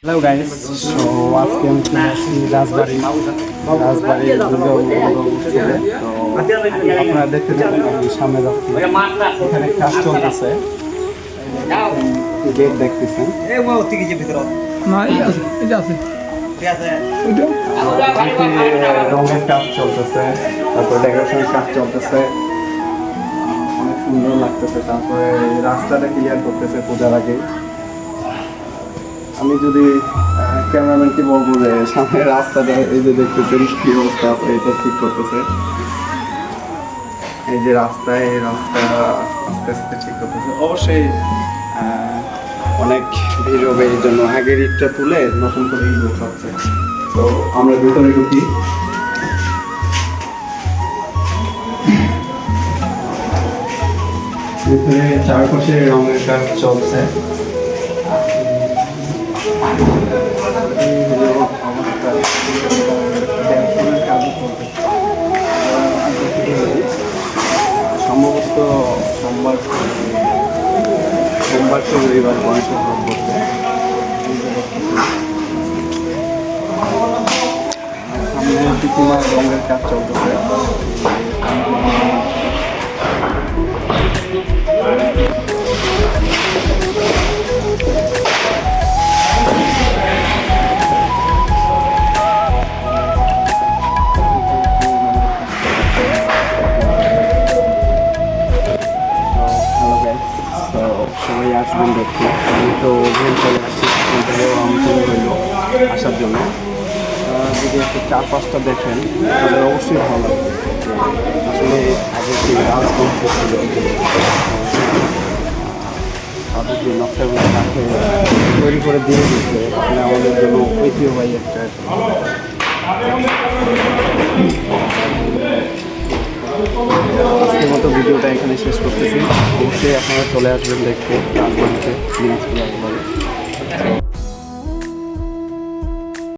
Hello guys, so আজকে আমি চলে আসছি রাজবাড়ি দুর্গা উৎসবে। তো আপনারা দেখতে থাকুন, আমি সামনে যাচ্ছি। এখানে কাজ চলতেছে, গেট দেখতেছেন। রঙের কাজ চলতেছে, তারপরে ডেকোরেশনের কাজ চলতেছে, অনেক সুন্দর লাগতেছে। তারপরে রাস্তাটা ক্লিয়ার করতেছে পূজার আগে। আমি যদি ক্যামেরাম্যানকে বলবো যে সামনে রাস্তাটা এই যে দেখতেছেন কি অবস্থা আছে, এটা ঠিক করতেছে। এই যে রাস্তা, এই রাস্তা আস্তে আস্তে ঠিক করতেছে। অবশ্যই অনেক ভিড় হবে, এই জন্য আগের ইটটা তুলে নতুন করে ইট বসাচ্ছে। তো আমরা ভিতরে ঢুকি। ভিতরে চারপাশে রঙের কাজ চলছে। সম্ভবত সোমবার থেকে রবিবার গণেশের ভোগ করতে। সামনে প্রীতিমার রঙের কাজ চলতেছে। সবাই আসবেন দেখতে। আমি তো ওভেন চলে আসছি, আমি চলে হইলো আসার জন্য। যদি একটু 4-5টা দেখেন তাহলে অবশ্যই ভালো লাগবে। আসলে আগে যে রাজবংশ ছিল, তাদের যে নকশাগুলো তাকে তৈরি করে দিয়ে দিচ্ছে, আসলে আমাদের জন্য ঐতিহ্যবাহী একটা। আজকের মতো ভিডিওটা এখানে শেষ করতেছি। অবশ্যই আপনারা চলে আসবেন দেখতে রাজবাড়িতে দিনাজপুর রাজবাড়ি।